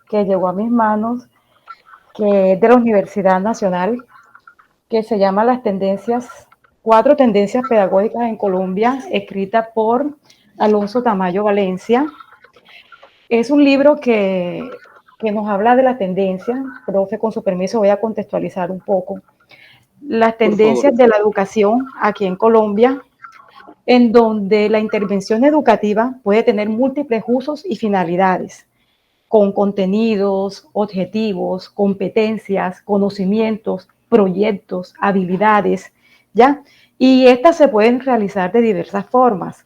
que llegó a mis manos, que es de la Universidad Nacional, que se llama Las tendencias, 4 tendencias pedagógicas en Colombia, escrita por Alonso Tamayo Valencia. Es un libro que nos habla de la tendencia. Profe, con su permiso voy a contextualizar un poco las Por favor. tendencias de la educación aquí en Colombia, en donde la intervención educativa puede tener múltiples usos y finalidades, con contenidos, objetivos, competencias, conocimientos, proyectos, habilidades, ¿ya? Y estas se pueden realizar de diversas formas,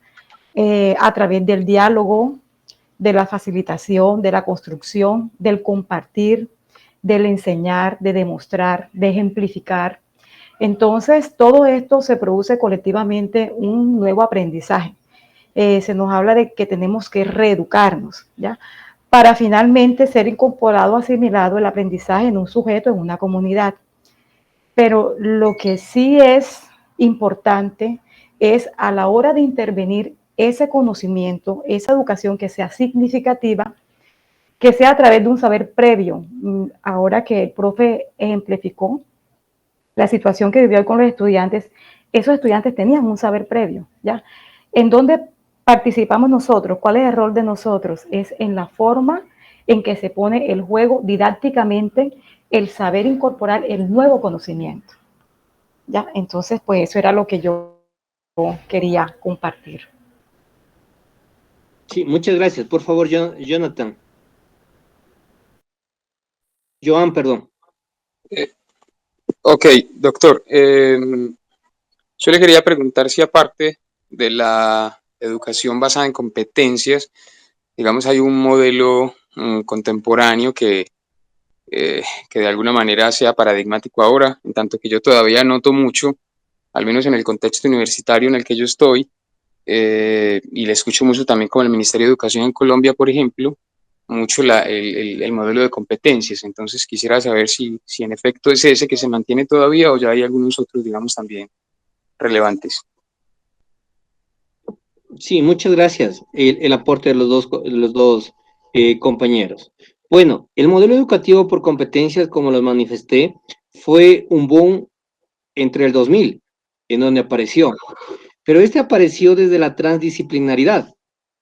a través del diálogo, de la facilitación, de la construcción, del compartir, del enseñar, de demostrar, de ejemplificar. Entonces, todo esto se produce colectivamente un nuevo aprendizaje. Se nos habla de que tenemos que reeducarnos, ¿ya? Para finalmente ser incorporado, asimilado el aprendizaje en un sujeto, en una comunidad. Pero lo que sí es importante es a la hora de intervenir ese conocimiento, esa educación que sea significativa, que sea a través de un saber previo. Ahora que el profe ejemplificó la situación que vivió con los estudiantes, esos estudiantes tenían un saber previo, ¿ya? ¿En dónde participamos nosotros? ¿Cuál es el rol de nosotros? Es en la forma en que se pone el juego didácticamente, el saber incorporar el nuevo conocimiento, ¿ya? Entonces, pues eso era lo que yo quería compartir. Sí, muchas gracias. Por favor, Jonathan. Joan, perdón. Eh, ok, doctor. Yo le quería preguntar si aparte de la educación basada en competencias, digamos, hay un modelo contemporáneo que de alguna manera sea paradigmático ahora, en tanto que yo todavía noto mucho, al menos en el contexto universitario en el que yo estoy, y le escucho mucho también con el Ministerio de Educación en Colombia, por ejemplo, mucho el modelo de competencias. Entonces quisiera saber si en efecto es ese que se mantiene todavía o ya hay algunos otros, digamos, también relevantes. Sí, muchas gracias. El aporte de los dos compañeros. Bueno, el modelo educativo por competencias, como los manifesté, fue un boom entre el 2000, en donde apareció. Pero este apareció desde la transdisciplinaridad,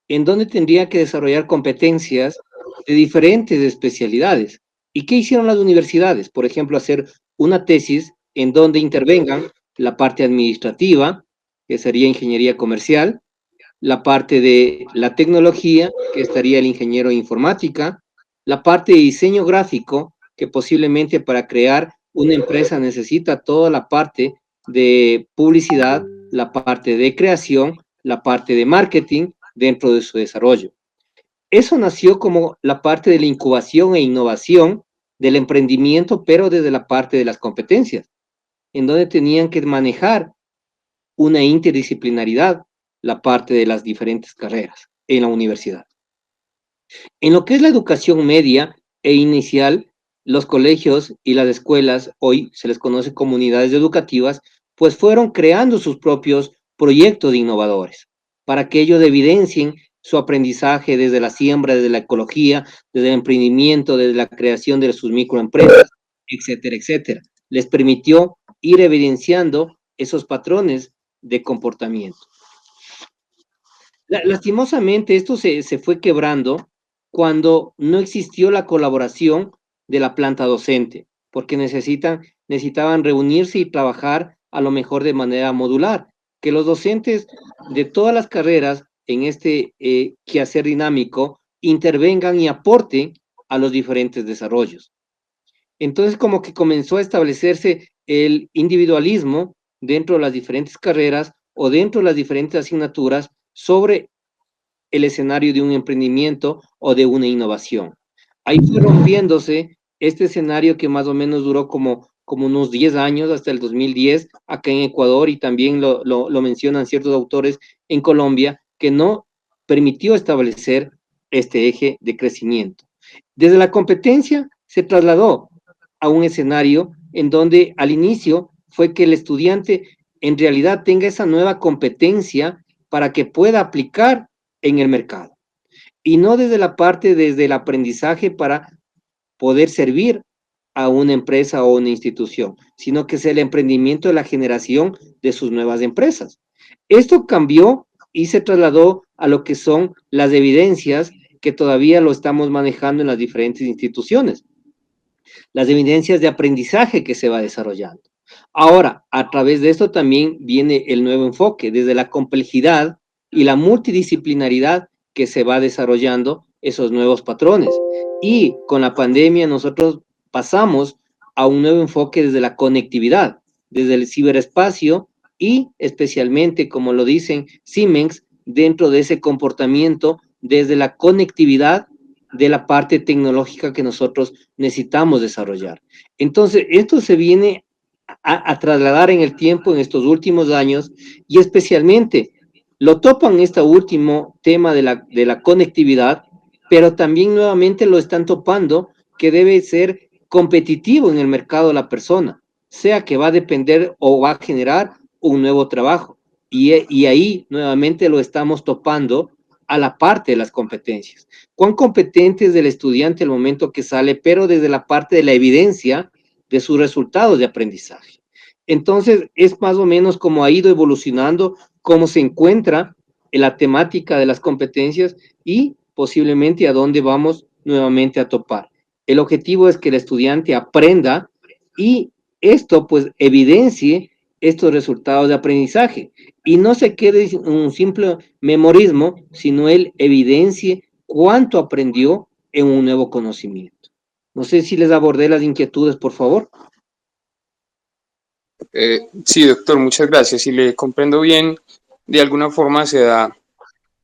en donde tendría que desarrollar competencias de diferentes especialidades. ¿Y qué hicieron las universidades? Por ejemplo, hacer una tesis en donde intervengan la parte administrativa, que sería ingeniería comercial, la parte de la tecnología, que estaría el ingeniero de informática, la parte de diseño gráfico, que posiblemente para crear una empresa necesita toda la parte de publicidad, la parte de creación, la parte de marketing dentro de su desarrollo. Eso nació como la parte de la incubación e innovación del emprendimiento, pero desde la parte de las competencias, en donde tenían que manejar una interdisciplinaridad, la parte de las diferentes carreras en la universidad. En lo que es la educación media e inicial, los colegios y las escuelas, hoy se les conoce como unidades educativas, pues fueron creando sus propios proyectos innovadores para que ellos evidencien su aprendizaje desde la siembra, desde la ecología, desde el emprendimiento, desde la creación de sus microempresas, etcétera, etcétera. Les permitió ir evidenciando esos patrones de comportamiento. Lastimosamente, esto se fue quebrando cuando no existió la colaboración de la planta docente, porque necesitaban reunirse y trabajar a lo mejor de manera modular, que los docentes de todas las carreras en este quehacer dinámico intervengan y aporten a los diferentes desarrollos. Entonces, como que comenzó a establecerse el individualismo dentro de las diferentes carreras o dentro de las diferentes asignaturas sobre el escenario de un emprendimiento o de una innovación. Ahí fue rompiéndose este escenario que más o menos duró como unos 10 años, hasta el 2010, acá en Ecuador, y también lo mencionan ciertos autores en Colombia, que no permitió establecer este eje de crecimiento. Desde la competencia se trasladó a un escenario en donde al inicio fue que el estudiante en realidad tenga esa nueva competencia para que pueda aplicar en el mercado. Y no desde la parte, desde el aprendizaje para poder servir a una empresa o una institución, sino que es el emprendimiento de la generación de sus nuevas empresas. Esto cambió y se trasladó a lo que son las evidencias que todavía lo estamos manejando en las diferentes instituciones, las evidencias de aprendizaje que se va desarrollando. Ahora, a través de esto también viene el nuevo enfoque, desde la complejidad y la multidisciplinaridad que se va desarrollando esos nuevos patrones. Y con la pandemia nosotros pasamos a un nuevo enfoque desde la conectividad, desde el ciberespacio y especialmente, como lo dicen Siemens, dentro de ese comportamiento desde la conectividad de la parte tecnológica que nosotros necesitamos desarrollar. Entonces, esto se viene a trasladar en el tiempo en estos últimos años y especialmente lo topan este último tema de la conectividad, pero también nuevamente lo están topando que debe ser competitivo en el mercado la persona, sea que va a depender o va a generar un nuevo trabajo. Y ahí nuevamente lo estamos topando a la parte de las competencias. ¿Cuán competente es el estudiante al momento que sale, pero desde la parte de la evidencia de sus resultados de aprendizaje? Entonces, es más o menos como ha ido evolucionando, cómo se encuentra en la temática de las competencias y posiblemente a dónde vamos nuevamente a topar. El objetivo es que el estudiante aprenda y esto pues evidencie estos resultados de aprendizaje y no se quede en un simple memorismo, sino él evidencie cuánto aprendió en un nuevo conocimiento. No sé si les abordé las inquietudes, por favor. Sí, doctor, muchas gracias. Si le comprendo bien, de alguna forma se da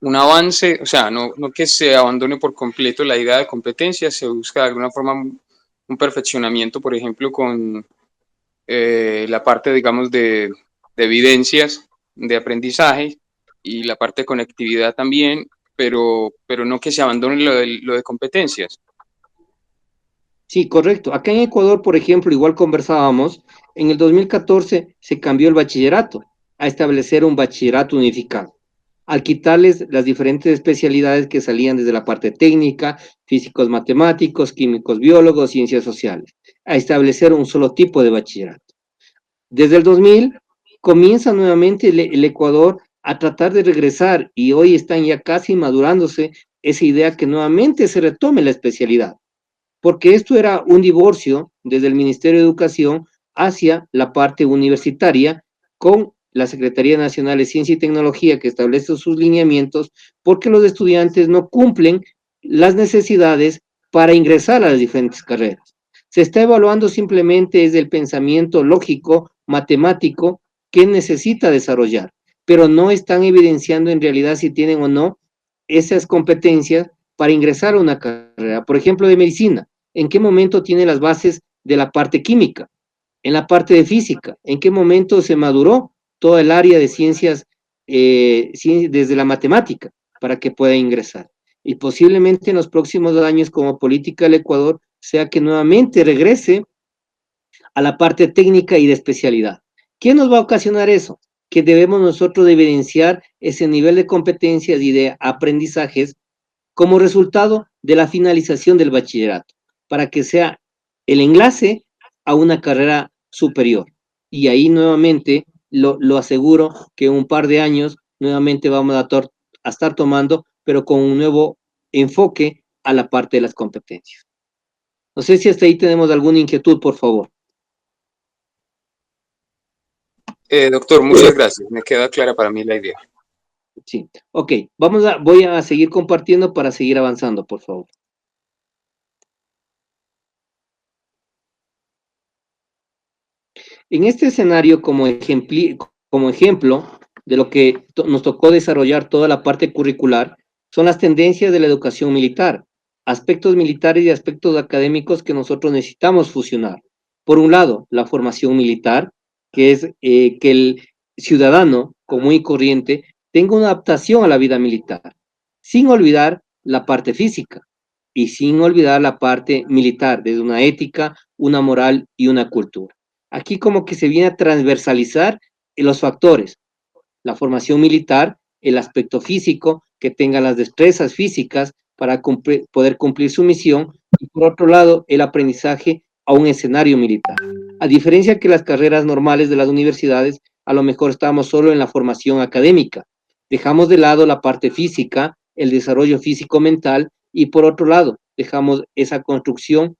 un avance, o sea, no que se abandone por completo la idea de competencia, se busca de alguna forma un perfeccionamiento, por ejemplo, con la parte, digamos, de evidencias de aprendizaje y la parte de conectividad también, pero no que se abandone lo de competencias. Sí, correcto. Acá en Ecuador, por ejemplo, igual conversábamos, en el 2014 se cambió el bachillerato a establecer un bachillerato unificado, al quitarles las diferentes especialidades que salían desde la parte técnica, físicos, matemáticos, químicos, biólogos, ciencias sociales, a establecer un solo tipo de bachillerato. Desde el 2000 comienza nuevamente el Ecuador a tratar de regresar y hoy están ya casi madurándose esa idea que nuevamente se retome la especialidad, porque esto era un divorcio desde el Ministerio de Educación hacia la parte universitaria con la Secretaría Nacional de Ciencia y Tecnología que establece sus lineamientos porque los estudiantes no cumplen las necesidades para ingresar a las diferentes carreras. Se está evaluando simplemente desde el pensamiento lógico, matemático que necesita desarrollar, pero no están evidenciando en realidad si tienen o no esas competencias para ingresar a una carrera, por ejemplo, de medicina. ¿En qué momento tiene las bases de la parte química? En la parte de física. ¿En qué momento se maduró toda el área de ciencias desde la matemática para que pueda ingresar? Y posiblemente en los próximos años, como política del Ecuador, sea que nuevamente regrese a la parte técnica y de especialidad. ¿Qué nos va a ocasionar eso? Que debemos nosotros evidenciar ese nivel de competencias y de aprendizajes como resultado de la finalización del bachillerato, para que sea el enlace a una carrera superior. Y ahí nuevamente lo aseguro que en un par de años nuevamente vamos a estar tomando, pero con un nuevo enfoque a la parte de las competencias. No sé si hasta ahí tenemos alguna inquietud, por favor. Doctor, muchas gracias. Me queda clara para mí la idea. Sí, ok. Voy a seguir compartiendo para seguir avanzando, por favor. En este escenario, como ejemplo de lo que nos tocó desarrollar toda la parte curricular, son las tendencias de la educación militar, aspectos militares y aspectos académicos que nosotros necesitamos fusionar. Por un lado, la formación militar, que es que el ciudadano común y corriente tenga una adaptación a la vida militar, sin olvidar la parte física y sin olvidar la parte militar, desde una ética, una moral y una cultura. Aquí como que se viene a transversalizar los factores, la formación militar, el aspecto físico, que tenga las destrezas físicas para poder cumplir su misión, y por otro lado, el aprendizaje a un escenario militar. A diferencia que las carreras normales de las universidades, a lo mejor estamos solo en la formación académica. Dejamos de lado la parte física, el desarrollo físico-mental, y por otro lado, dejamos esa construcción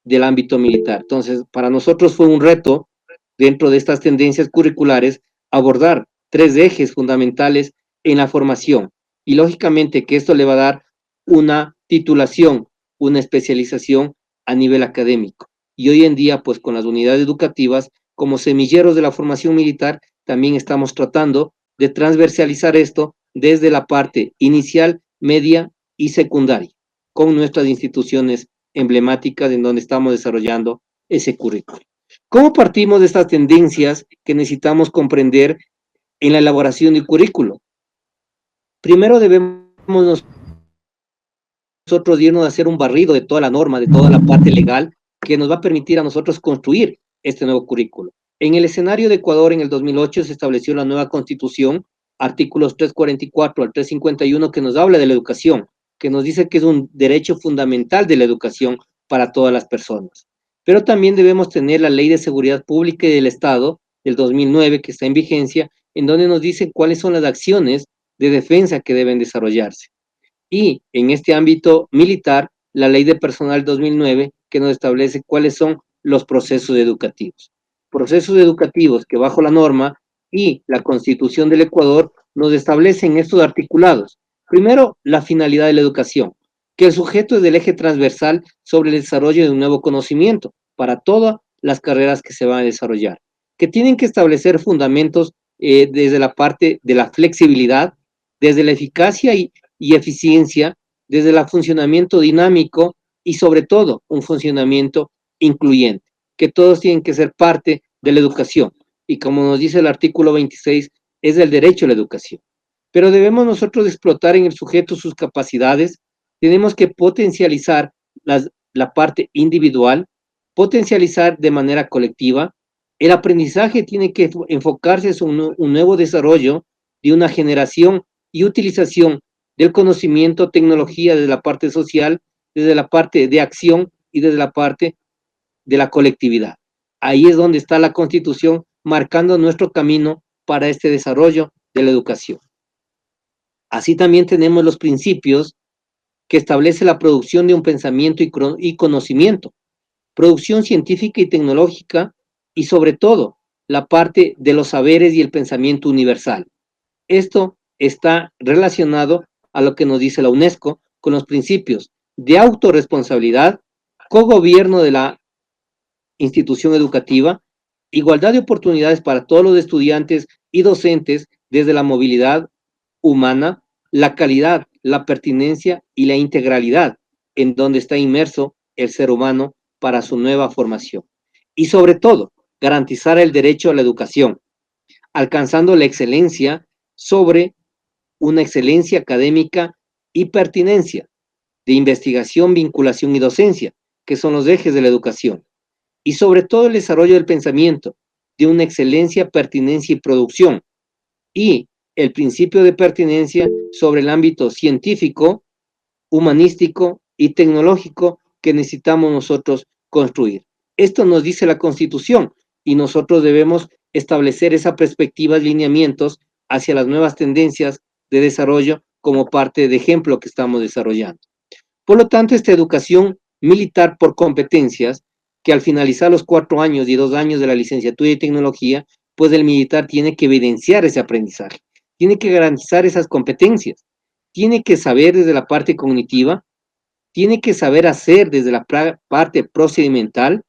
del ámbito militar. Entonces, para nosotros fue un reto, dentro de estas tendencias curriculares, abordar 3 ejes fundamentales en la formación. Y lógicamente que esto le va a dar una titulación, una especialización a nivel académico. Y hoy en día, pues con las unidades educativas, como semilleros de la formación militar, también estamos tratando de transversalizar esto desde la parte inicial, media y secundaria, con nuestras instituciones emblemáticas en donde estamos desarrollando ese currículo. ¿Cómo partimos de estas tendencias que necesitamos comprender en la elaboración del currículo? Primero debemos nosotros irnos a hacer un barrido de toda la norma, de toda la parte legal, que nos va a permitir a nosotros construir este nuevo currículo. En el escenario de Ecuador, en el 2008, se estableció la nueva Constitución, artículos 344 al 351, que nos habla de la educación, que nos dice que es un derecho fundamental de la educación para todas las personas. Pero también debemos tener la Ley de Seguridad Pública y del Estado del 2009, que está en vigencia, en donde nos dice cuáles son las acciones de defensa que deben desarrollarse. Y en este ámbito militar, la Ley de Personal 2009, que nos establece cuáles son los procesos educativos. Procesos educativos que bajo la norma y la Constitución del Ecuador nos establecen estos articulados. Primero, la finalidad de la educación, que el sujeto es del eje transversal sobre el desarrollo de un nuevo conocimiento para todas las carreras que se van a desarrollar, que tienen que establecer fundamentos desde la parte de la flexibilidad, desde la eficacia y eficiencia, desde el funcionamiento dinámico y sobre todo un funcionamiento incluyente, que todos tienen que ser parte de la educación. Y como nos dice el artículo 26, es el derecho a la educación. Pero debemos nosotros explotar en el sujeto sus capacidades, tenemos que potencializar la parte individual, potencializar de manera colectiva. El aprendizaje tiene que enfocarse en un nuevo desarrollo de una generación y utilización del conocimiento, tecnología desde la parte social, desde la parte de acción y desde la parte de la colectividad. Ahí es donde está la Constitución marcando nuestro camino para este desarrollo de la educación. Así también tenemos los principios que establece la producción de un pensamiento y conocimiento, producción científica y tecnológica, y sobre todo la parte de los saberes y el pensamiento universal. Esto está relacionado a lo que nos dice la UNESCO con los principios de autorresponsabilidad, cogobierno de la institución educativa, igualdad de oportunidades para todos los estudiantes y docentes desde la movilidad humana, la calidad, la pertinencia y la integralidad en donde está inmerso el ser humano para su nueva formación. Y sobre todo, garantizar el derecho a la educación, alcanzando la excelencia sobre una excelencia académica y pertinencia de investigación, vinculación y docencia, que son los ejes de la educación. Y sobre todo el desarrollo del pensamiento, de una excelencia, pertinencia y producción. Y el principio de pertinencia sobre el ámbito científico, humanístico y tecnológico que necesitamos nosotros construir. Esto nos dice la Constitución y nosotros debemos establecer esa perspectiva, lineamientos hacia las nuevas tendencias de desarrollo como parte de ejemplo que estamos desarrollando. Por lo tanto, esta educación militar por competencias, que al finalizar los 4 años y 2 años de la licenciatura de tecnología, pues el militar tiene que evidenciar ese aprendizaje, tiene que garantizar esas competencias, tiene que saber desde la parte cognitiva, tiene que saber hacer desde la parte procedimental,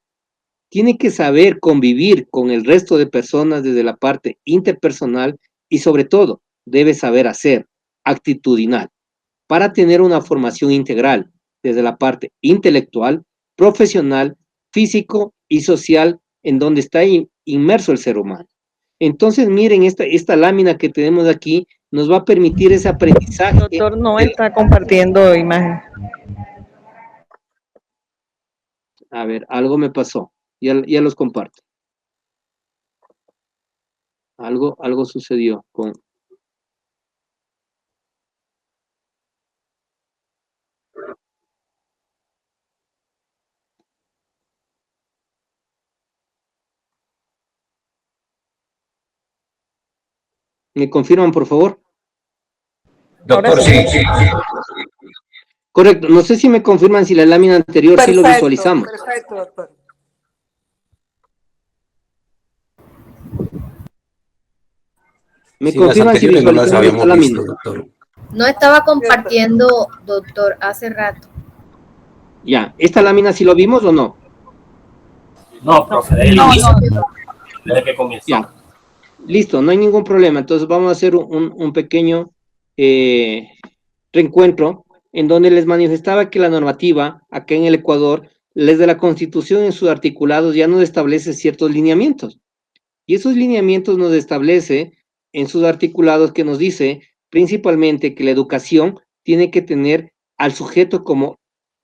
tiene que saber convivir con el resto de personas desde la parte interpersonal y sobre todo debe saber hacer actitudinal para tener una formación integral desde la parte intelectual, profesional, físico y social en donde está inmerso el ser humano. Entonces, miren, esta lámina que tenemos aquí nos va a permitir ese aprendizaje. Doctor, no está compartiendo imagen. A ver, algo me pasó. Ya los comparto. Algo sucedió con... ¿Me confirman, por favor? Doctor, sí, sí. Correcto. No sé si me confirman si la lámina anterior sí lo visualizamos. Perfecto, doctor. ¿Me Sí, las confirman si anteriores no las visualizamos esta habíamos lámina? visto, doctor. No estaba compartiendo, doctor, hace rato. Ya. ¿Esta lámina sí lo vimos o no? No, profe, desde el inicio, desde que comenzó. Ya. Listo, no hay ningún problema. Entonces vamos a hacer un pequeño reencuentro en donde les manifestaba que la normativa acá en el Ecuador, desde la Constitución en sus articulados ya nos establece ciertos lineamientos. Y esos lineamientos nos establece en sus articulados que nos dice principalmente que la educación tiene que tener al sujeto como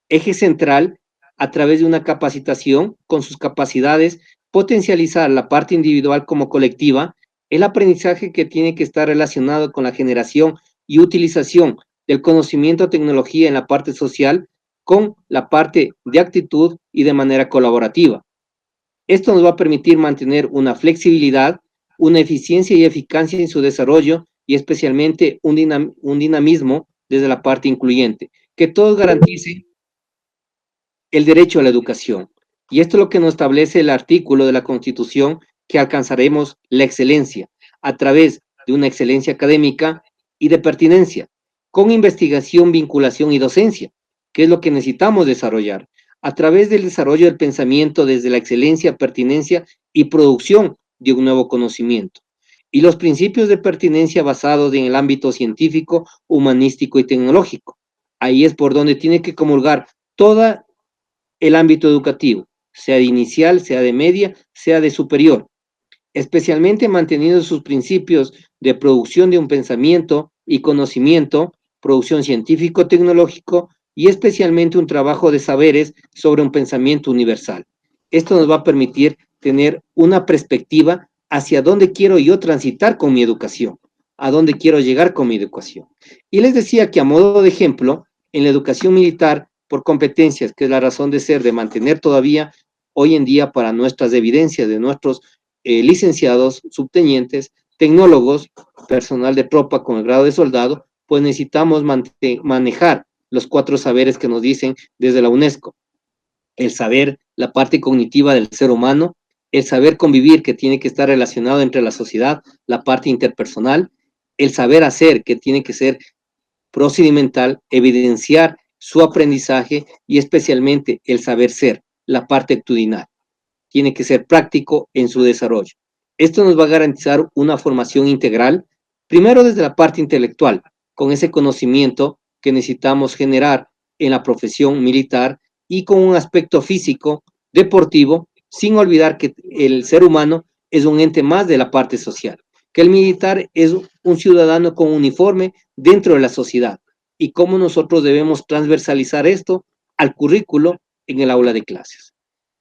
eje central a través de una capacitación con sus capacidades, potencializar la parte individual como colectiva, el aprendizaje que tiene que estar relacionado con la generación y utilización del conocimiento tecnología en la parte social con la parte de actitud y de manera colaborativa. Esto nos va a permitir mantener una flexibilidad, una eficiencia y eficacia en su desarrollo y especialmente un dinamismo desde la parte incluyente, que todos garanticen el derecho a la educación. Y esto es lo que nos establece el artículo de la Constitución, que alcanzaremos la excelencia a través de una excelencia académica y de pertinencia, con investigación, vinculación y docencia, que es lo que necesitamos desarrollar, a través del desarrollo del pensamiento desde la excelencia, pertinencia y producción de un nuevo conocimiento. Y los principios de pertinencia basados en el ámbito científico, humanístico y tecnológico. Ahí es por donde tiene que comulgar toda el ámbito educativo, sea de inicial, sea de media, sea de superior, especialmente manteniendo sus principios de producción de un pensamiento y conocimiento, producción científico-tecnológico y especialmente un trabajo de saberes sobre un pensamiento universal. Esto nos va a permitir tener una perspectiva hacia dónde quiero yo transitar con mi educación, a dónde quiero llegar con mi educación. Y les decía que a modo de ejemplo, en la educación militar, por competencias, que es la razón de ser de mantener todavía hoy en día para nuestras evidencias de nuestros licenciados, subtenientes, tecnólogos, personal de tropa con el grado de soldado, pues necesitamos manejar los 4 saberes que nos dicen desde la UNESCO. El saber, la parte cognitiva del ser humano, el saber convivir que tiene que estar relacionado entre la sociedad, la parte interpersonal, el saber hacer que tiene que ser procedimental, evidenciar su aprendizaje y especialmente el saber ser, la parte actitudinal. Tiene que ser práctico en su desarrollo. Esto nos va a garantizar una formación integral, primero desde la parte intelectual, con ese conocimiento que necesitamos generar en la profesión militar y con un aspecto físico, deportivo, sin olvidar que el ser humano es un ente más de la parte social, que el militar es un ciudadano con uniforme dentro de la sociedad y cómo nosotros debemos transversalizar esto al currículo en el aula de clases.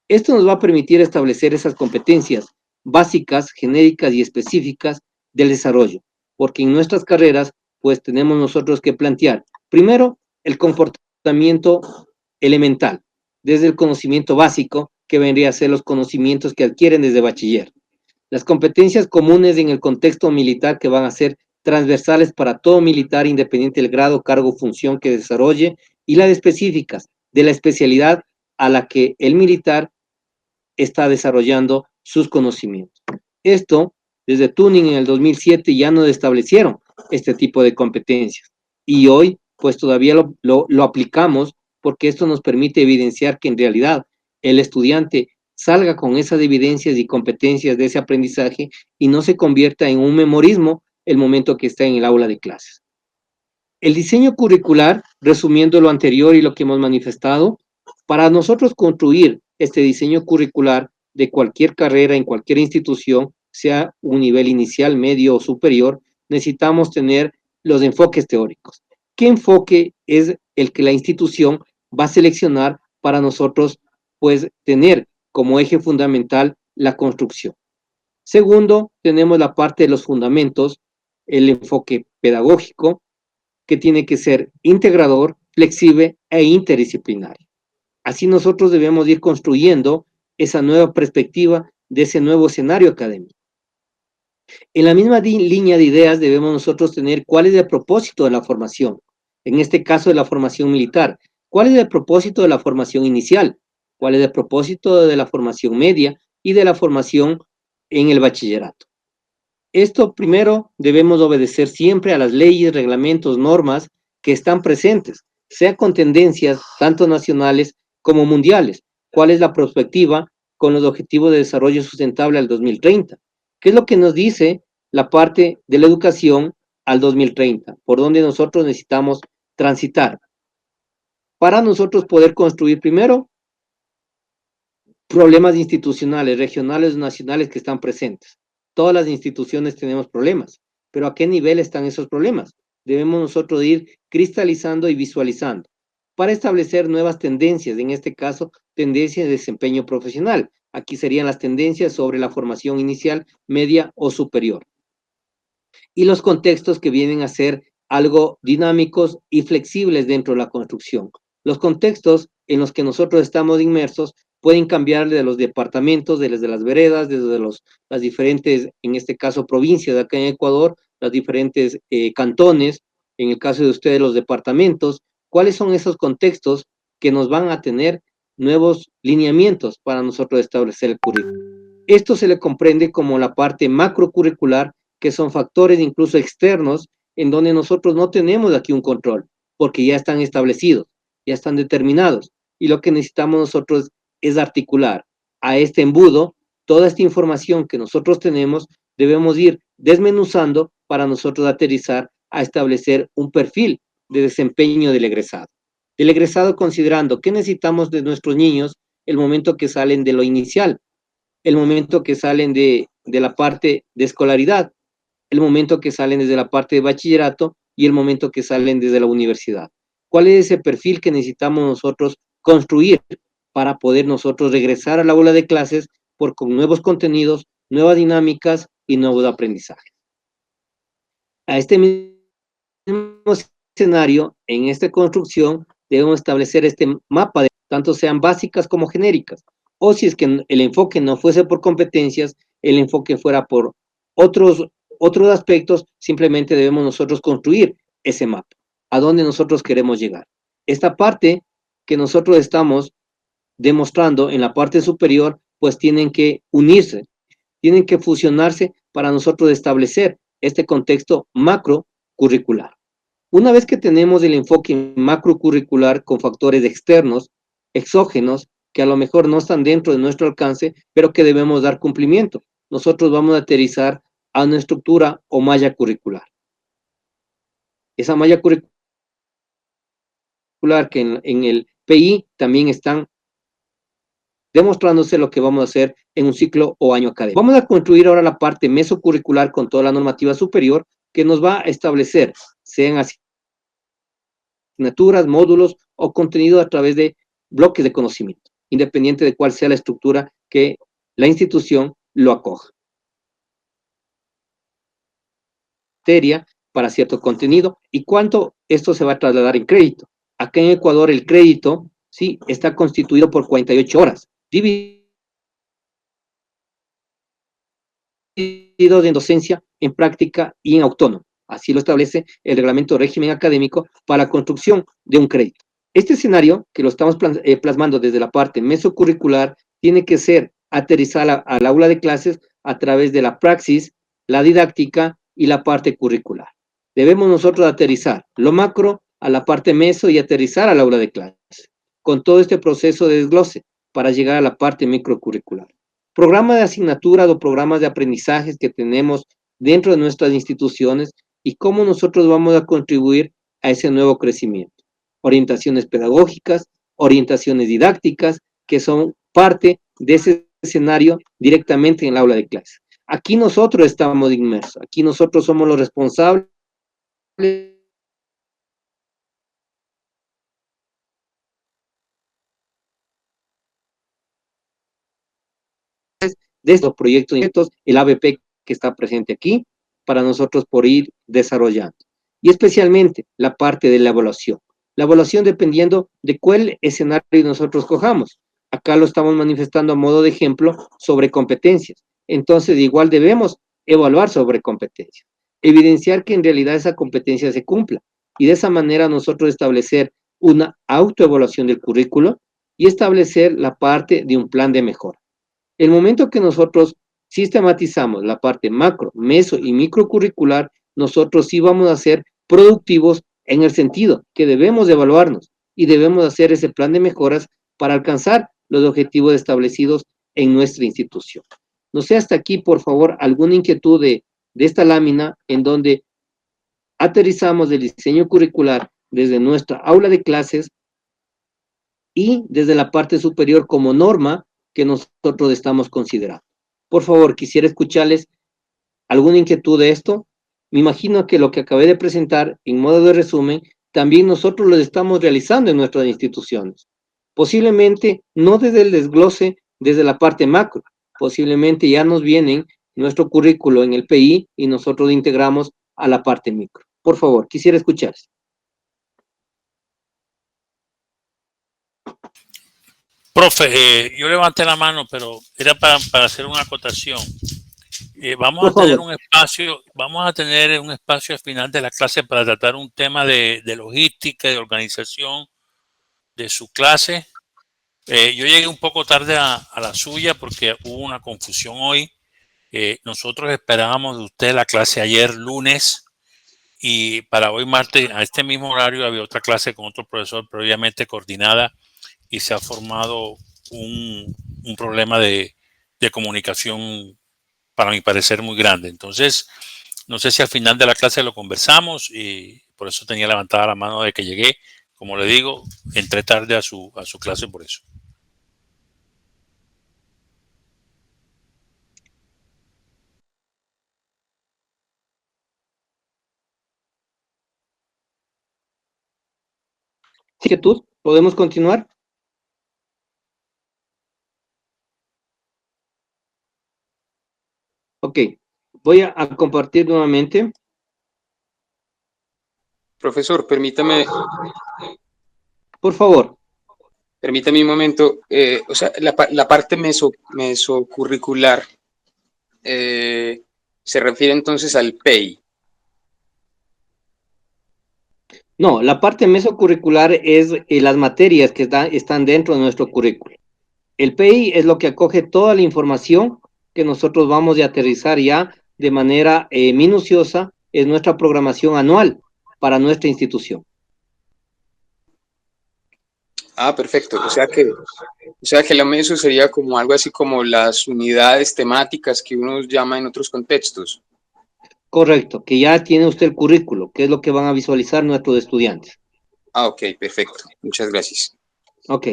Esto nos va a permitir establecer esas competencias básicas, genéricas y específicas del desarrollo, porque en nuestras carreras, pues tenemos nosotros que plantear, primero, el comportamiento elemental, desde el conocimiento básico, que vendría a ser los conocimientos que adquieren desde bachiller. Las competencias comunes en el contexto militar que van a ser transversales para todo militar, independiente del grado, cargo, función que desarrolle, y las específicas de la especialidad a la que el militar está desarrollando sus conocimientos. Esto, desde Tuning en el 2007 ya nos establecieron este tipo de competencias y hoy pues todavía lo aplicamos porque esto nos permite evidenciar que en realidad el estudiante salga con esas evidencias y competencias de ese aprendizaje y no se convierta en un memorismo el momento que está en el aula de clases. El diseño curricular, resumiendo lo anterior y lo que hemos manifestado, para nosotros construir este diseño curricular de cualquier carrera en cualquier institución, sea un nivel inicial, medio o superior, necesitamos tener los enfoques teóricos. ¿Qué enfoque es el que la institución va a seleccionar para nosotros, pues, tener como eje fundamental la construcción? Segundo, tenemos la parte de los fundamentos, el enfoque pedagógico, que tiene que ser integrador, flexible e interdisciplinario. Así nosotros debemos ir construyendo esa nueva perspectiva de ese nuevo escenario académico. En la misma línea de ideas debemos nosotros tener cuál es el propósito de la formación, en este caso de la formación militar, cuál es el propósito de la formación inicial, cuál es el propósito de la formación media y de la formación en el bachillerato. Esto primero debemos obedecer siempre a las leyes, reglamentos, normas que están presentes, sea con tendencias tanto nacionales como mundiales. ¿Cuál es la perspectiva con los objetivos de desarrollo sustentable al 2030? ¿Qué es lo que nos dice la parte de la educación al 2030? ¿Por dónde nosotros necesitamos transitar? Para nosotros poder construir primero problemas institucionales, regionales, nacionales que están presentes. Todas las instituciones tenemos problemas, pero ¿a qué nivel están esos problemas? Debemos nosotros ir cristalizando y visualizando para establecer nuevas tendencias, en este caso, tendencias de desempeño profesional. Aquí serían las tendencias sobre la formación inicial, media o superior. Y los contextos que vienen a ser algo dinámicos y flexibles dentro de la construcción. Los contextos en los que nosotros estamos inmersos pueden cambiar de los departamentos, desde las veredas, desde las diferentes, en este caso, provincias de acá en Ecuador, las diferentes cantones, en el caso de ustedes, los departamentos. ¿Cuáles son esos contextos que nos van a tener nuevos lineamientos para nosotros establecer el currículo? Esto se le comprende como la parte macrocurricular, que son factores incluso externos, en donde nosotros no tenemos aquí un control, porque ya están establecidos, ya están determinados, y lo que necesitamos nosotros es articular a este embudo toda esta información que nosotros tenemos, debemos ir desmenuzando para nosotros aterrizar a establecer un perfil de desempeño del egresado. Del egresado considerando qué necesitamos de nuestros niños el momento que salen de lo inicial, el momento que salen de la parte de escolaridad, el momento que salen desde la parte de bachillerato y el momento que salen desde la universidad. ¿Cuál es ese perfil que necesitamos nosotros construir para poder nosotros regresar al aula de clases con nuevos contenidos, nuevas dinámicas y nuevos aprendizajes? A este mismo escenario, en esta construcción, debemos establecer este mapa, de tanto sean básicas como genéricas, o si es que el enfoque no fuese por competencias, el enfoque fuera por otros aspectos, simplemente debemos nosotros construir ese mapa, a dónde nosotros queremos llegar. Esta parte que nosotros estamos demostrando en la parte superior, pues tienen que unirse, tienen que fusionarse para nosotros establecer este contexto macrocurricular. Una vez que tenemos el enfoque macrocurricular con factores externos, exógenos, que a lo mejor no están dentro de nuestro alcance, pero que debemos dar cumplimiento, nosotros vamos a aterrizar a una estructura o malla curricular. Esa malla curricular que en el PI también están demostrándose lo que vamos a hacer en un ciclo o año académico. Vamos a construir ahora la parte mesocurricular con toda la normativa superior que nos va a establecer, sean asignaturas, módulos o contenido a través de bloques de conocimiento, independiente de cuál sea la estructura que la institución lo acoja. Para cierto contenido y cuánto esto se va a trasladar en crédito. Acá en Ecuador el crédito, sí, está constituido por 48 horas, divididos en docencia, en práctica y en autónomo. Así lo establece el reglamento de régimen académico para la construcción de un crédito. Este escenario, que lo estamos plasmando desde la parte mesocurricular, tiene que ser aterrizada al aula de clases a través de la praxis, la didáctica y la parte curricular. Debemos nosotros aterrizar lo macro a la parte meso y aterrizar al aula de clases, con todo este proceso de desglose para llegar a la parte microcurricular. Programas de asignaturas o programas de aprendizajes que tenemos dentro de nuestras instituciones y cómo nosotros vamos a contribuir a ese nuevo crecimiento. Orientaciones pedagógicas, orientaciones didácticas, que son parte de ese escenario directamente en el aula de clase. Aquí nosotros estamos inmersos, aquí nosotros somos los responsables de estos proyectos, el ABP que está presente aquí, para nosotros por ir desarrollando. Y especialmente la parte de la evaluación. La evaluación dependiendo de cuál escenario nosotros cojamos. Acá lo estamos manifestando a modo de ejemplo sobre competencias. Entonces, igual debemos evaluar sobre competencias, evidenciar que en realidad esa competencia se cumpla y de esa manera nosotros establecer una autoevaluación del currículo y establecer la parte de un plan de mejora. El momento que nosotros sistematizamos la parte macro, meso y microcurricular, nosotros sí vamos a ser productivos en el sentido que debemos de evaluarnos y debemos hacer ese plan de mejoras para alcanzar los objetivos establecidos en nuestra institución. No sé hasta aquí, por favor, alguna inquietud de esta lámina en donde aterrizamos el diseño curricular desde nuestra aula de clases y desde la parte superior como norma que nosotros estamos considerando. Por favor, quisiera escucharles alguna inquietud de esto. Me imagino que lo que acabé de presentar en modo de resumen, también nosotros lo estamos realizando en nuestras instituciones. Posiblemente no desde el desglose, desde la parte macro. Posiblemente ya nos vienen nuestro currículo en el PI y nosotros lo integramos a la parte micro. Por favor, quisiera escucharles. Profe, yo levanté la mano, pero era para hacer una acotación. Vamos Por a tener favor. vamos a tener un espacio al final de la clase para tratar un tema de logística, de organización de su clase. Yo llegué un poco tarde a la suya porque hubo una confusión hoy. Nosotros esperábamos de usted la clase ayer lunes y para hoy martes a este mismo horario había otra clase con otro profesor previamente coordinada y se ha formado un problema de comunicación, para mi parecer, muy grande. Entonces, no sé si al final de la clase lo conversamos y por eso tenía levantada la mano de que llegué. Como le digo, entré tarde a su clase por eso. ¿Inquietud? ¿Podemos continuar? Ok, voy a compartir nuevamente. Profesor, permítame Por favor. un momento. O sea, la parte mesocurricular se refiere entonces al PEI. No, la parte mesocurricular es las materias que están dentro de nuestro currículo. El PI es lo que acoge toda la información que nosotros vamos a aterrizar ya de manera minuciosa en nuestra programación anual para nuestra institución. Ah, perfecto. O sea que la meso sería como algo así como las unidades temáticas que uno llama en otros contextos. Correcto, que ya tiene usted el currículo, que es lo que van a visualizar nuestros estudiantes. Ah, ok, perfecto. Muchas gracias. Ok.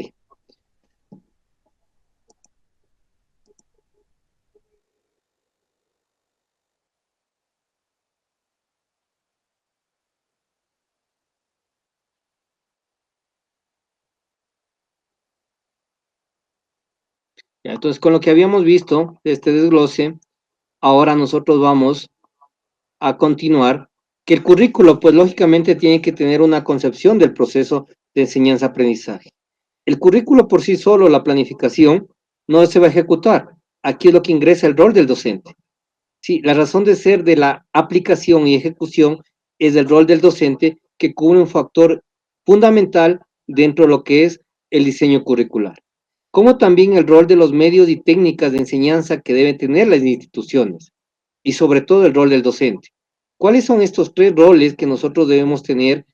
Ya, entonces, con lo que habíamos visto de este desglose, ahora nosotros vamos a continuar, que el currículo, pues lógicamente tiene que tener una concepción del proceso de enseñanza-aprendizaje. El currículo por sí solo, la planificación, no se va a ejecutar. Aquí es lo que ingresa el rol del docente. Sí, la razón de ser de la aplicación y ejecución es el rol del docente que cubre un factor fundamental dentro de lo que es el diseño curricular, como también el rol de los medios y técnicas de enseñanza que deben tener las instituciones y sobre todo el rol del docente. ¿Cuáles son estos tres roles que nosotros debemos tener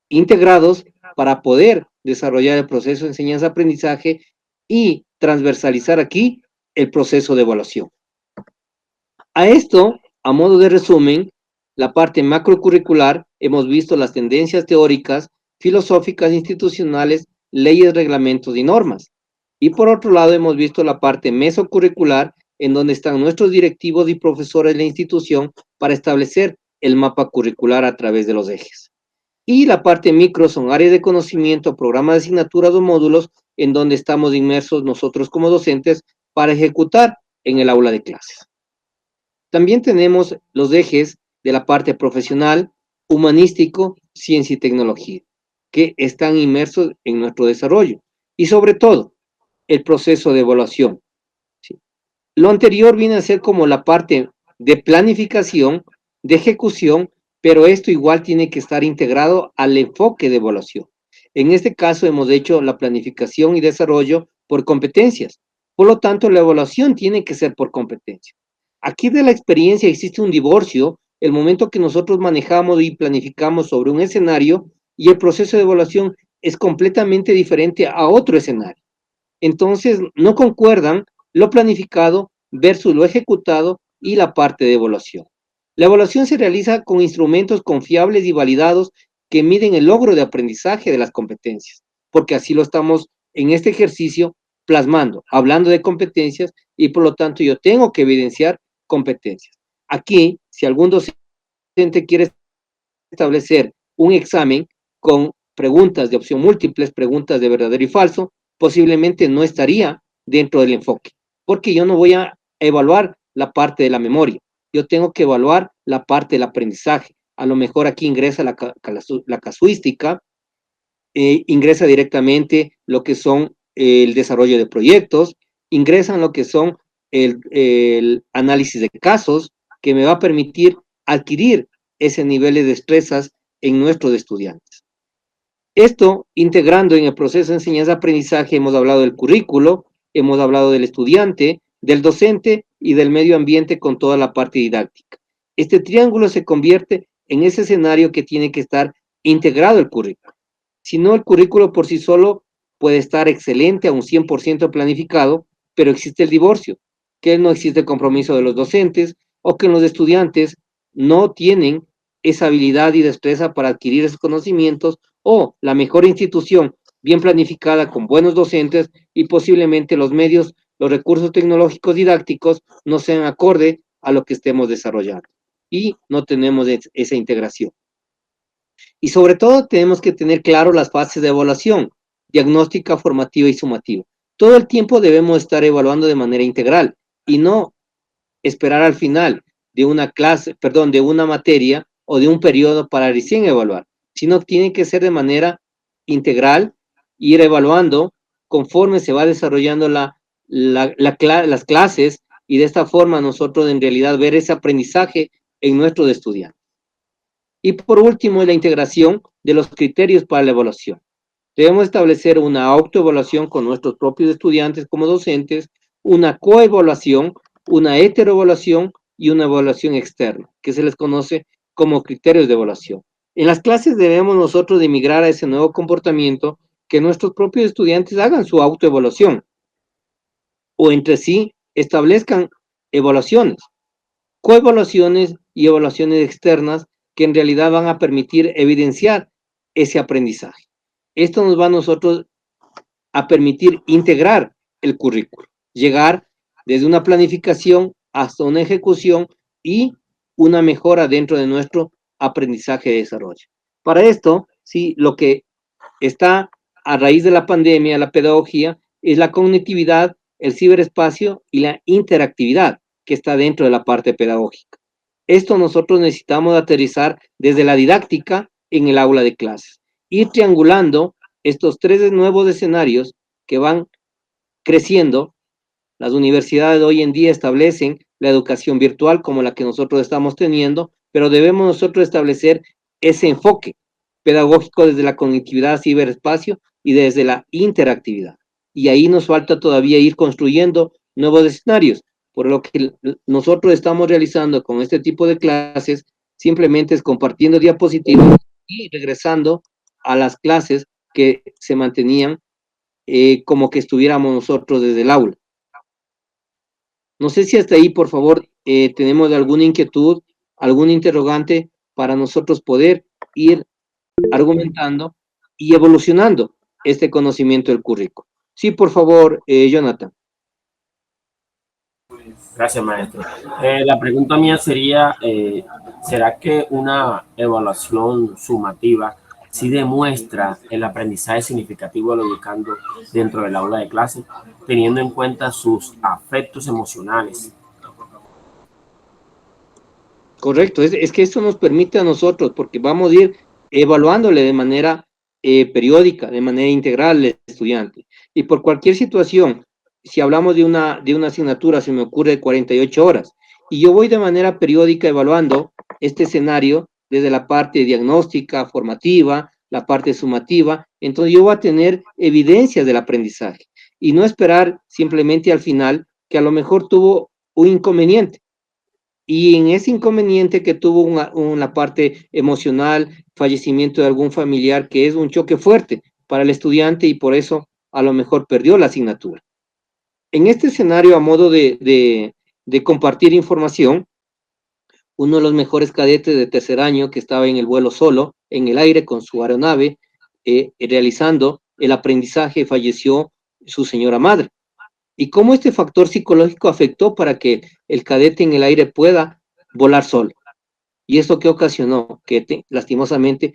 integrados para poder desarrollar el proceso de enseñanza-aprendizaje y transversalizar aquí el proceso de evaluación? A esto, a modo de resumen, la parte macrocurricular, hemos visto las tendencias teóricas, filosóficas, institucionales, leyes, reglamentos y normas. Y por otro lado, hemos visto la parte mesocurricular, en donde están nuestros directivos y profesores de la institución para establecer el mapa curricular a través de los ejes. Y la parte micro son áreas de conocimiento, programas de asignaturas o módulos, en donde estamos inmersos nosotros como docentes para ejecutar en el aula de clases. También tenemos los ejes de la parte profesional, humanístico, ciencia y tecnología, que están inmersos en nuestro desarrollo. Y sobre todo, el proceso de evaluación. ¿Sí? Lo anterior viene a ser como la parte de planificación, de ejecución, pero esto igual tiene que estar integrado al enfoque de evaluación. En este caso hemos hecho la planificación y desarrollo por competencias. Por lo tanto, la evaluación tiene que ser por competencia. Aquí de la experiencia existe un divorcio, el momento que nosotros manejamos y planificamos sobre un escenario y el proceso de evaluación es completamente diferente a otro escenario. Entonces, no concuerdan lo planificado versus lo ejecutado y la parte de evaluación. La evaluación se realiza con instrumentos confiables y validados que miden el logro de aprendizaje de las competencias, porque así lo estamos en este ejercicio plasmando, hablando de competencias y por lo tanto yo tengo que evidenciar competencias. Aquí, si algún docente quiere establecer un examen con preguntas de opción múltiples, preguntas de verdadero y falso, posiblemente no estaría dentro del enfoque, porque yo no voy a evaluar la parte de la memoria, yo tengo que evaluar la parte del aprendizaje. A lo mejor aquí ingresa la casuística, ingresa directamente lo que son el desarrollo de proyectos, ingresan lo que son el análisis de casos, que me va a permitir adquirir ese nivel de destrezas en nuestros estudiantes. Esto, integrando en el proceso de enseñanza-aprendizaje, hemos hablado del currículo, hemos hablado del estudiante, del docente y del medio ambiente con toda la parte didáctica. Este triángulo se convierte en ese escenario que tiene que estar integrado el currículo. Si no, el currículo por sí solo puede estar excelente a un 100% planificado, pero existe el divorcio, que no existe el compromiso de los docentes o que los estudiantes no tienen esa habilidad y destreza para adquirir esos conocimientos, o la mejor institución bien planificada con buenos docentes y posiblemente los medios, los recursos tecnológicos didácticos no sean acorde a lo que estemos desarrollando y no tenemos esa integración. Y sobre todo tenemos que tener claro las fases de evaluación, diagnóstica, formativa y sumativa. Todo el tiempo debemos estar evaluando de manera integral y no esperar al final de una clase, perdón, de una materia o de un periodo para recién evaluar, sino que tiene que ser de manera integral, ir evaluando conforme se va desarrollando las clases y de esta forma nosotros en realidad ver ese aprendizaje en nuestros estudiantes. Y por último, la integración de los criterios para la evaluación. Debemos establecer una autoevaluación con nuestros propios estudiantes como docentes, una coevaluación, una heteroevaluación y una evaluación externa, que se les conoce como criterios de evaluación. En las clases debemos nosotros de migrar a ese nuevo comportamiento, que nuestros propios estudiantes hagan su autoevaluación o entre sí establezcan evaluaciones, coevaluaciones y evaluaciones externas que en realidad van a permitir evidenciar ese aprendizaje. Esto nos va a nosotros a permitir integrar el currículo, llegar desde una planificación hasta una ejecución y una mejora dentro de nuestro aprendizaje de desarrollo. Para esto, sí, lo que está a raíz de la pandemia, la pedagogía, es la cognitividad, el ciberespacio y la interactividad que está dentro de la parte pedagógica. Esto nosotros necesitamos aterrizar desde la didáctica en el aula de clases, ir triangulando estos tres nuevos escenarios que van creciendo. Las universidades de hoy en día establecen la educación virtual como la que nosotros estamos teniendo, pero debemos nosotros establecer ese enfoque pedagógico desde la conectividad, ciberespacio y desde la interactividad. Y ahí nos falta todavía ir construyendo nuevos escenarios, por lo que nosotros estamos realizando con este tipo de clases simplemente es compartiendo diapositivas y regresando a las clases que se mantenían como que estuviéramos nosotros desde el aula. No sé si hasta ahí, por favor, tenemos alguna inquietud, algún interrogante para nosotros poder ir argumentando y evolucionando este conocimiento del currículo. Sí, por favor, Jonathan. Gracias, maestro. La pregunta mía sería, ¿será que una evaluación sumativa sí demuestra el aprendizaje significativo de los educandos dentro del aula de clase, teniendo en cuenta sus afectos emocionales? Correcto, es que esto nos permite a nosotros, porque vamos a ir evaluándole de manera periódica, de manera integral al estudiante. Y por cualquier situación, si hablamos de una asignatura, se me ocurre de 48 horas, y yo voy de manera periódica evaluando este escenario desde la parte diagnóstica, formativa, la parte sumativa. Entonces yo voy a tener evidencias del aprendizaje y no esperar simplemente al final que a lo mejor tuvo un inconveniente. Y en ese inconveniente que tuvo una parte emocional, fallecimiento de algún familiar, que es un choque fuerte para el estudiante y por eso a lo mejor perdió la asignatura. En este escenario, a modo de compartir información, uno de los mejores cadetes de tercer año que estaba en el vuelo solo, en el aire con su aeronave, realizando el aprendizaje, falleció su señora madre. Y cómo este factor psicológico afectó para que el cadete en el aire pueda volar solo. ¿Y eso qué ocasionó? Que lastimosamente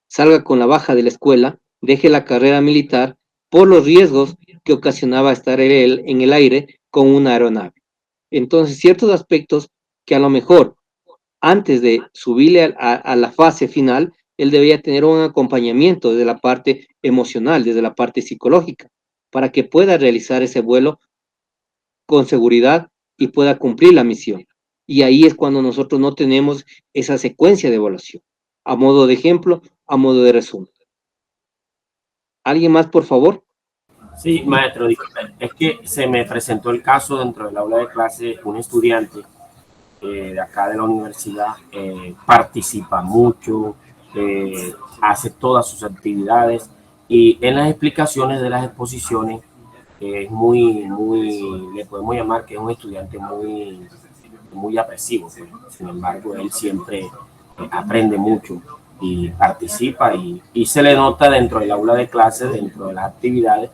salga con la baja de la escuela, deje la carrera militar por los riesgos que ocasionaba estar él en el aire con una aeronave. Entonces, ciertos aspectos que a lo mejor antes de subirle a la fase final, él debía tener un acompañamiento desde la parte emocional, desde la parte psicológica, para que pueda realizar ese vuelo con seguridad y pueda cumplir la misión. Y ahí es cuando nosotros no tenemos esa secuencia de evaluación. A modo de ejemplo, a modo de resumen. ¿Alguien más, por favor? Sí, maestro, disculpe, es que se me presentó el caso dentro del aula de clase, un estudiante de acá de la universidad participa mucho, hace todas sus actividades y en las explicaciones de las exposiciones es le podemos llamar que es un estudiante muy apresivo. Pues. Sin embargo, él siempre aprende mucho y participa y se le nota dentro del aula de clase, dentro de las actividades,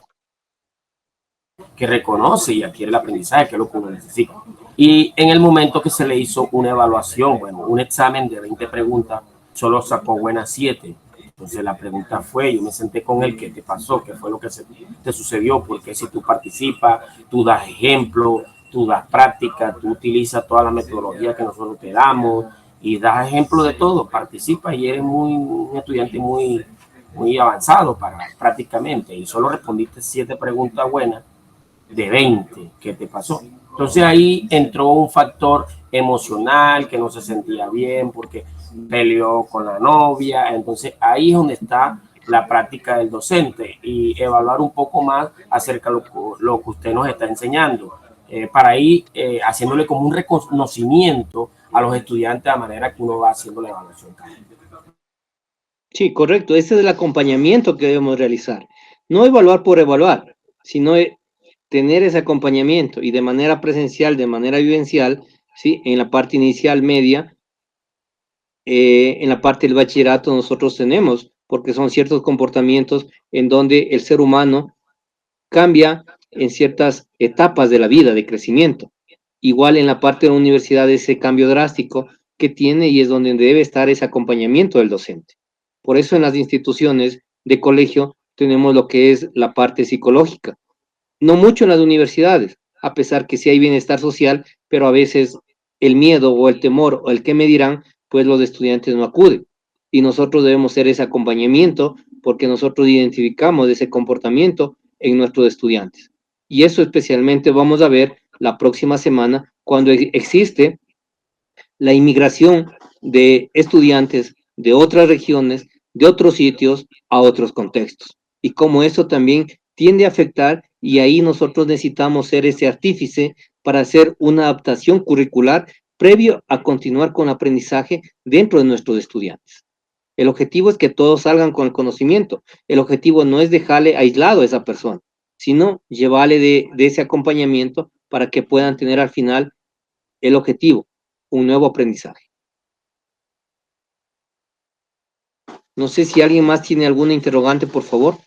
que reconoce y adquiere el aprendizaje, que es lo que uno necesita. Y en el momento que se le hizo una evaluación, bueno, un examen de 20 preguntas, solo sacó buenas 7. Entonces la pregunta fue, yo me senté con él, ¿qué te pasó? ¿Qué fue lo que te sucedió? Porque si tú participas, tú das ejemplo, tú das práctica, tú utilizas toda la metodología que nosotros te damos y das ejemplo de todo, participas y eres un estudiante muy avanzado prácticamente y solo respondiste 7 preguntas buenas de 20, ¿qué te pasó? Entonces ahí entró un factor emocional, que no se sentía bien porque peleó con la novia. Entonces ahí es donde está la práctica del docente y evaluar un poco más acerca de lo que usted nos está enseñando, para ir haciéndole como un reconocimiento a los estudiantes de manera que uno va haciendo la evaluación. Sí, correcto. Ese es el acompañamiento que debemos realizar. No evaluar por evaluar, sino tener ese acompañamiento y de manera presencial, de manera vivencial, ¿sí? En la parte inicial, media, en la parte del bachillerato nosotros tenemos, porque son ciertos comportamientos en donde el ser humano cambia en ciertas etapas de la vida de crecimiento. Igual en la parte de la universidad, ese cambio drástico que tiene y es donde debe estar ese acompañamiento del docente. Por eso en las instituciones de colegio tenemos lo que es la parte psicológica. No mucho en las universidades, a pesar que sí hay bienestar social, pero a veces el miedo o el temor o el qué me dirán, pues los estudiantes no acuden. Y nosotros debemos hacer ese acompañamiento porque nosotros identificamos ese comportamiento en nuestros estudiantes. Y eso especialmente vamos a ver la próxima semana cuando existe la inmigración de estudiantes de otras regiones, de otros sitios a otros contextos. Y cómo eso también tiende a afectar y ahí nosotros necesitamos ser ese artífice para hacer una adaptación curricular previo a continuar con el aprendizaje dentro de nuestros estudiantes. El objetivo es que todos salgan con el conocimiento. El objetivo no es dejarle aislado a esa persona, sino llevarle de ese acompañamiento para que puedan tener al final el objetivo, un nuevo aprendizaje. No sé si alguien más tiene alguna interrogante, por favor,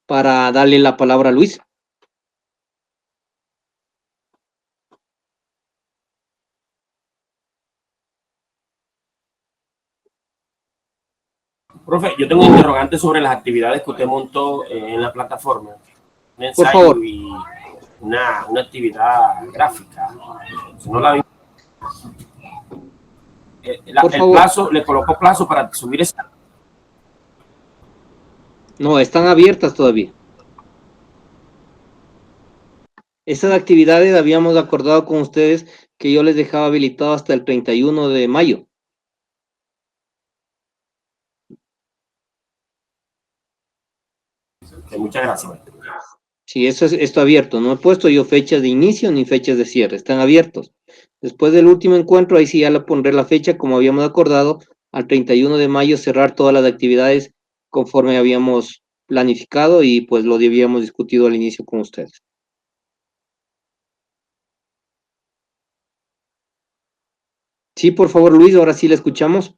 para darle la palabra a Luis. Profe, yo tengo un interrogante sobre las actividades que usted montó en la plataforma. Un ensayo, por favor. Y una actividad gráfica. Si no la vi. El plazo, le colocó plazo para subir esa. No, están abiertas todavía. Esas actividades habíamos acordado con ustedes que yo les dejaba habilitado hasta el 31 de mayo. Muchas gracias. Sí, eso es esto abierto. No he puesto yo fechas de inicio ni fechas de cierre, están abiertos. Después del último encuentro, ahí sí ya le pondré la fecha como habíamos acordado, al 31 de mayo cerrar todas las actividades conforme habíamos planificado y pues lo habíamos discutido al inicio con ustedes. Sí, por favor, Luis, ahora sí le escuchamos.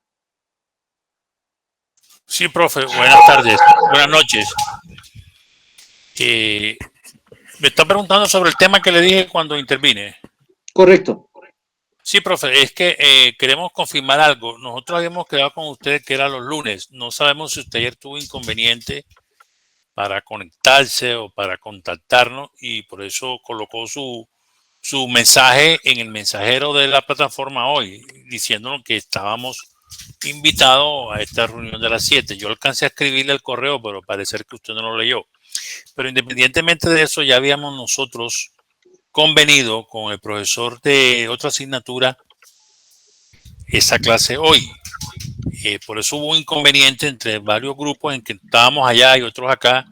Sí, profe, buenas tardes, buenas noches. Me está preguntando sobre el tema que le dije cuando intervine. Correcto. Sí, profe, es que queremos confirmar algo. Nosotros habíamos quedado con ustedes que era los lunes. No sabemos si usted ayer tuvo inconveniente para conectarse o para contactarnos y por eso colocó su mensaje en el mensajero de la plataforma hoy, diciéndonos que estábamos invitados a esta reunión de las 7. Yo alcancé a escribirle el correo, pero parece que usted no lo leyó. Pero independientemente de eso, ya habíamos nosotros convenido con el profesor de otra asignatura esa clase hoy. Por eso hubo un inconveniente entre varios grupos en que estábamos allá y otros acá.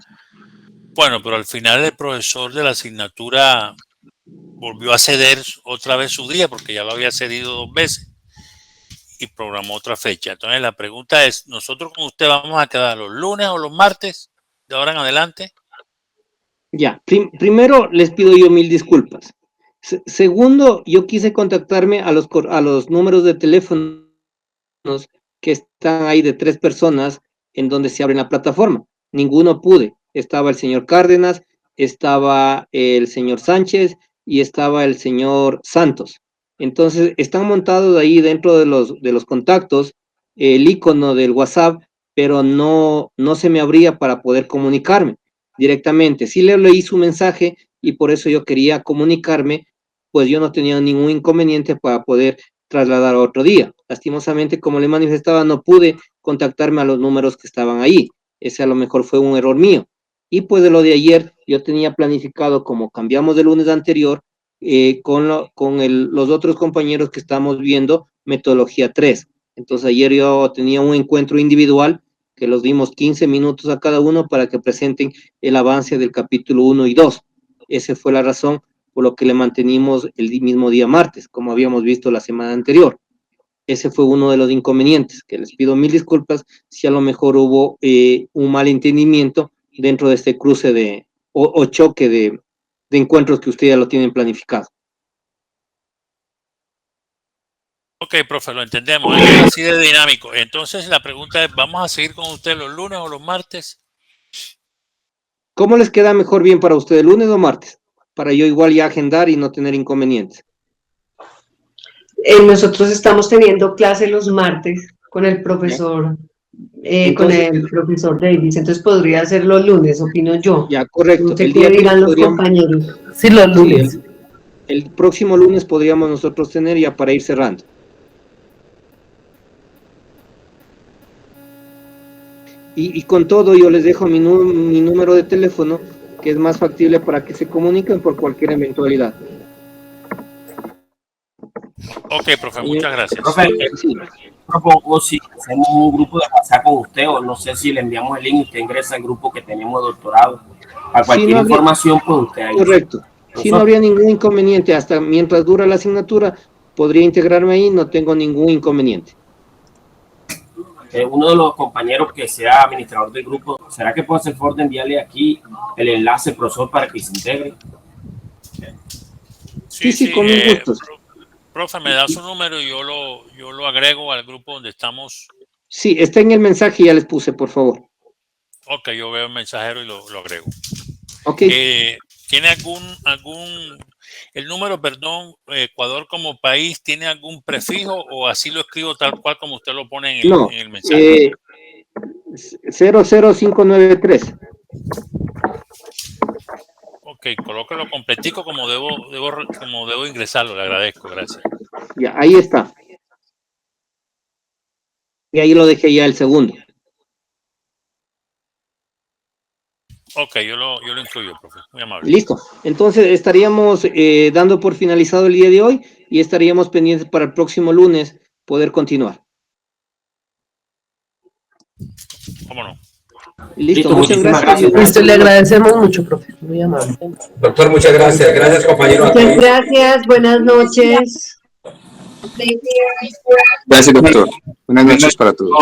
Bueno, pero al final el profesor de la asignatura volvió a ceder otra vez su día porque ya lo había cedido 2 veces y programó otra fecha. Entonces la pregunta es, ¿nosotros con usted vamos a quedar los lunes o los martes de ahora en adelante? Ya, primero les pido yo 1000 disculpas. Segundo, yo quise contactarme a los números de teléfonos que están ahí de 3 personas en donde se abre la plataforma. Ninguno pude. Estaba el señor Cárdenas, estaba el señor Sánchez y estaba el señor Santos. Entonces, están montados ahí dentro de los contactos el icono del WhatsApp, pero no se me abría para poder comunicarme directamente. Sí le leí su mensaje y por eso yo quería comunicarme, pues yo no tenía ningún inconveniente para poder trasladar a otro día. Lastimosamente, como le manifestaba, no pude contactarme a los números que estaban ahí. Ese a lo mejor fue un error mío. Y pues de lo de ayer, yo tenía planificado, como cambiamos del lunes anterior, los otros compañeros que estamos viendo metodología 3. Entonces ayer yo tenía un encuentro individual que los dimos 15 minutos a cada uno para que presenten el avance del capítulo 1 y 2. Esa fue la razón por lo que le mantenimos el mismo día martes, como habíamos visto la semana anterior. Ese fue uno de los inconvenientes, que les pido 1000 disculpas si a lo mejor hubo un malentendimiento dentro de este cruce o choque de encuentros que ustedes ya lo tienen planificado. Ok, profe, lo entendemos. Es así de dinámico. Entonces la pregunta es, ¿vamos a seguir con usted los lunes o los martes? ¿Cómo les queda mejor bien para ustedes, lunes o martes? Para yo igual ya agendar y no tener inconvenientes. Nosotros estamos teniendo clase los martes con el profesor, Davis, entonces podría ser los lunes, opino yo. Ya, correcto. No sé qué dirán los compañeros. Sí, los lunes. Sí, el próximo lunes podríamos nosotros tener ya para ir cerrando. Y con todo yo les dejo mi número de teléfono, que es más factible para que se comuniquen por cualquier eventualidad. Ok, profe, muchas gracias. Profe, propongo si hacemos un grupo de WhatsApp con usted, o no sé si le enviamos el link y usted ingresa al grupo que tenemos de doctorado. A cualquier información, pues usted ahí. Correcto. Si no habría ningún inconveniente, hasta mientras dura la asignatura, podría integrarme ahí, no tengo ningún inconveniente. Uno de los compañeros que sea administrador del grupo, ¿será que puede hacer favor de enviarle aquí el enlace, profesor, para que se integre? Sí, con mil gustos. Profe, me da su número y yo lo agrego al grupo donde estamos. Sí, está en el mensaje, ya les puse, por favor. Ok, yo veo el mensajero y lo agrego. Ok. ¿Tiene el número, perdón, Ecuador como país, tiene algún prefijo o así lo escribo tal cual como usted lo pone en el mensaje? 00593. Ok, colóquelo completico como debo ingresarlo, le agradezco, gracias. Ya, ahí está. Y ahí lo dejé ya el segundo. Ok, yo lo incluyo, profe. Muy amable. Listo. Entonces estaríamos dando por finalizado el día de hoy y estaríamos pendientes para el próximo lunes poder continuar. ¿Cómo no? Listo, muchas muchísimas gracias. gracias. Le agradecemos mucho, profe. Muy amable. Doctor, muchas gracias. Gracias, compañero. Muchas gracias, buenas noches. Gracias, doctor. Buenas noches para todos.